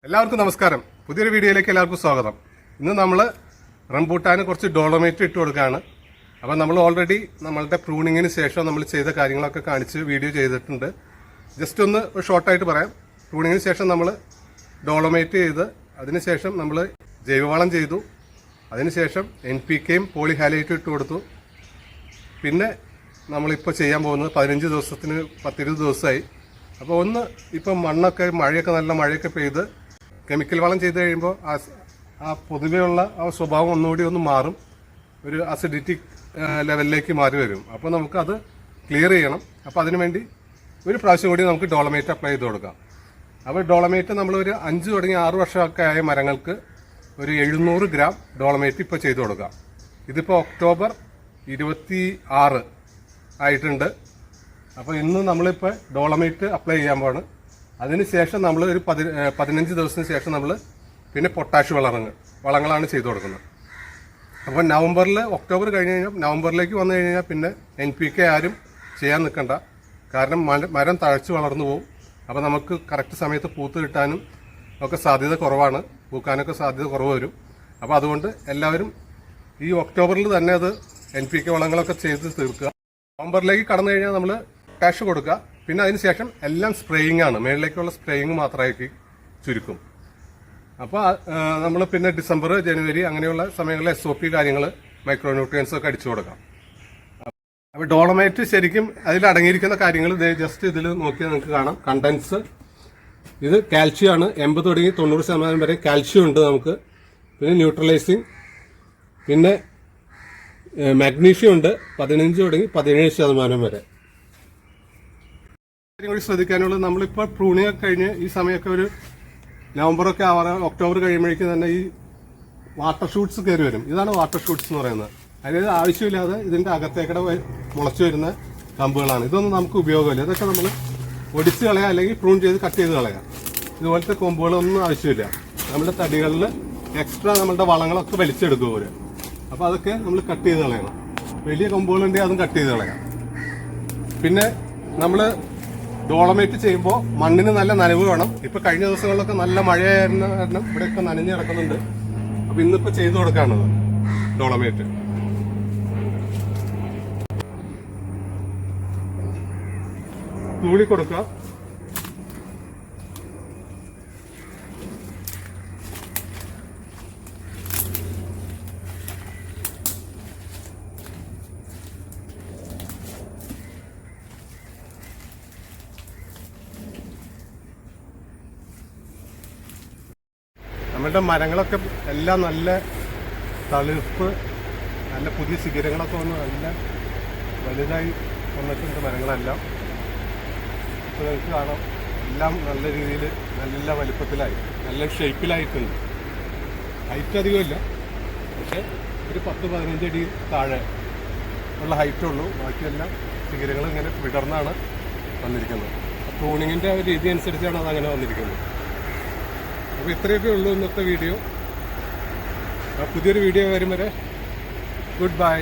എല്ലാവർക്കും നമസ്കാരം. പുതിയൊരു വീഡിയോയിലേക്ക് എല്ലാവർക്കും സ്വാഗതം. ഇന്ന് നമ്മൾ റംബൂട്ടാന് കുറച്ച് ഡോളോമേറ്റ് ഇട്ട് കൊടുക്കുകയാണ്. അപ്പം നമ്മൾ ഓൾറെഡി നമ്മളുടെ പ്രൂണിങ്ങിന് ശേഷം നമ്മൾ ചെയ്ത കാര്യങ്ങളൊക്കെ കാണിച്ച് വീഡിയോ ചെയ്തിട്ടുണ്ട്. ജസ്റ്റ് ഒന്ന് ഷോർട്ടായിട്ട് പറയാം. പ്രൂണിങ്ങിന് ശേഷം നമ്മൾ ഡോളോമേറ്റ് ചെയ്ത് അതിനുശേഷം നമ്മൾ ജൈവവളം ചെയ്തു. അതിനുശേഷം NPKയും പോളിഹാലൈറ്റും ഇട്ട് കൊടുത്തു. പിന്നെ നമ്മളിപ്പോൾ ചെയ്യാൻ പോകുന്നത് 15 ദിവസത്തിന് 10-20 ദിവസമായി. അപ്പോൾ ഇപ്പം മണ്ണൊക്കെ നല്ല മഴയൊക്കെ പെയ്ത് കെമിക്കൽ വളം ചെയ്ത് കഴിയുമ്പോൾ ആ പൊതുവെയുള്ള ആ സ്വഭാവം ഒന്നുകൂടി മാറും, ഒരു അസിഡിറ്റിക് ലെവലിലേക്ക് മാറി വരും. അപ്പോൾ നമുക്കത് ക്ലിയർ ചെയ്യണം. അപ്പോൾ അതിനുവേണ്ടി ഒരു പ്രാവശ്യം കൂടി നമുക്ക് ഡോളമേറ്റ് അപ്ലൈ ചെയ്ത് കൊടുക്കാം. അപ്പോൾ ഡോളമേറ്റ് നമ്മളൊരു 5 തുടങ്ങി 6 വർഷമൊക്കെ ആയ മരങ്ങൾക്ക് ഒരു 700 ഗ്രാം ഡോളമേറ്റ് ഇപ്പോൾ ചെയ്ത് കൊടുക്കാം. ഇതിപ്പോൾ ഒക്ടോബർ 26 ആയിട്ടുണ്ട്. അപ്പോൾ ഇന്ന് നമ്മളിപ്പോൾ ഡോളമേറ്റ് അപ്ലൈ ചെയ്യാൻ പോവാണ്. അതിനുശേഷം നമ്മൾ ഒരു 15 ദിവസത്തിന് ശേഷം നമ്മൾ പിന്നെ പൊട്ടാഷ് വളങ്ങളാണ് ചെയ്തു കൊടുക്കുന്നത്. അപ്പോൾ ഒക്ടോബർ കഴിഞ്ഞ് കഴിഞ്ഞാൽ നവംബറിലേക്ക് വന്നു കഴിഞ്ഞാൽ പിന്നെ NPK ആരും ചെയ്യാൻ നിൽക്കണ്ട. കാരണം മരം തഴച്ച് വളർന്നു പോകും. അപ്പോൾ നമുക്ക് കറക്റ്റ് സമയത്ത് പൂത്ത് കിട്ടാനും ഒക്കെ സാധ്യത കുറവാണ്, പൂക്കാനൊക്കെ സാധ്യത കുറവ് വരും. അപ്പോൾ അതുകൊണ്ട് എല്ലാവരും ഈ ഒക്ടോബറിൽ തന്നെ അത് NPK വളങ്ങളൊക്കെ ചെയ്ത് തീർക്കുക. നവംബറിലേക്ക് കടന്നു കഴിഞ്ഞാൽ നമ്മൾ പൊട്ടാഷ് കൊടുക്കുക. പിന്നെ അതിനുശേഷം എല്ലാം സ്പ്രേയിങ് ആണ്, മേളിലേക്കുള്ള സ്പ്രേയിങ് മാത്രമായിട്ട് ചുരുക്കും. അപ്പോൾ നമ്മൾ പിന്നെ ഡിസംബർ ജനുവരി അങ്ങനെയുള്ള സമയങ്ങളിൽ SOP കാര്യങ്ങൾ മൈക്രോന്യൂട്രിയൻസ് ഒക്കെ അടിച്ചു കൊടുക്കാം. അപ്പോൾ ഡോളമേറ്റ് ശരിക്കും അതിൽ അടങ്ങിയിരിക്കുന്ന കാര്യങ്ങൾ ജസ്റ്റ് ഇതിൽ നോക്കിയാൽ നിങ്ങൾക്ക് കാണാം. കണ്ടൻസ് ഇത് കാൽഷ്യം ആണ്, 80 തുടങ്ങി 90% വരെ കാൽഷ്യം ഉണ്ട് നമുക്ക്. പിന്നെ ന്യൂട്രലൈസിങ്, പിന്നെ മാഗ്നീഷ്യം ഉണ്ട് 15 തുടങ്ങി 17% വരെ. കൂടി ശ്രദ്ധിക്കാനുള്ളത്, നമ്മളിപ്പോൾ പ്രൂണിങ് ഒക്കെ കഴിഞ്ഞ് ഈ സമയമൊക്കെ ഒരു നവംബറൊക്കെ ഒക്ടോബർ കഴിയുമ്പോഴേക്കും തന്നെ ഈ വാട്ടർ ഷൂട്ട്സ് കയറി വരും. ഇതാണ് വാട്ടർ ഷൂട്ട്സ് എന്ന് പറയുന്നത്. അതായത് ആവശ്യമില്ലാതെ ഇതിന്റെ അകത്തേക്കടെ മുളച്ചു വരുന്ന കമ്പുകളാണ്. ഇതൊന്നും നമുക്ക് ഉപയോഗമില്ല. ഇതൊക്കെ നമ്മൾ ഒടിച്ച് കളയാം, അല്ലെങ്കിൽ പ്രൂൺ ചെയ്ത് കട്ട് ചെയ്ത് കളയാം. ഇതുപോലത്തെ കൊമ്പുകളൊന്നും ആവശ്യമില്ല. നമ്മുടെ തടികളിൽ എക്സ്ട്രാ നമ്മളുടെ വളങ്ങളൊക്കെ വലിച്ചെടുക്കും പോലെ. അപ്പോൾ അതൊക്കെ നമ്മൾ കട്ട് ചെയ്ത് കളയണം. വലിയ കൊമ്പുകളുണ്ടെങ്കിൽ അതും കട്ട് ചെയ്ത് കളയാം. പിന്നെ നമ്മൾ ഡോളമേറ്റ് ചെയ്യുമ്പോൾ മണ്ണിന് നല്ല നനവ് വേണം. ഇപ്പൊ കഴിഞ്ഞ ദിവസങ്ങളിലൊക്കെ നല്ല മഴയായിരുന്ന കാരണം ഇവിടെയൊക്കെ നനഞ്ഞു കിടക്കുന്നുണ്ട്. അപ്പൊ ഇന്നിപ്പോ ചെയ്തു കൊടുക്കാണത് ഡോളമേറ്റ്. തൂളി കൊടുക്കുക. നമ്മളുടെ മരങ്ങളൊക്കെ എല്ലാം നല്ല തളിർപ്പ്, നല്ല പുതിയ ശിഖരങ്ങളൊക്കെ നല്ല വലുതായി വന്നിട്ടുണ്ട് മരങ്ങളെല്ലാം. ഇപ്പോൾ നിങ്ങൾക്ക് കാണാം, എല്ലാം നല്ല രീതിയിൽ നല്ല വലുപ്പത്തിലായി, നല്ല ഷേപ്പിലായിട്ടുണ്ട്. ഹൈറ്റ് അധികമില്ല, പക്ഷെ ഒരു 10-15 അടി താഴെ ഉള്ള ഹൈറ്റുള്ളൂ. ബാക്കിയെല്ലാം ശിഖരങ്ങൾ ഇങ്ങനെ വിടർന്നാണ് വന്നിരിക്കുന്നത്. പ്രൂണിങ്ങിൻ്റെ ഒരു രീതി അനുസരിച്ചാണ് അതങ്ങനെ വന്നിരിക്കുന്നത്. അപ്പോൾ ഇത്രയൊക്കെ ഉള്ളൂ ഇന്നത്തെ വീഡിയോ. പുതിയൊരു വീഡിയോ വരും വരെ ഗുഡ് ബൈ.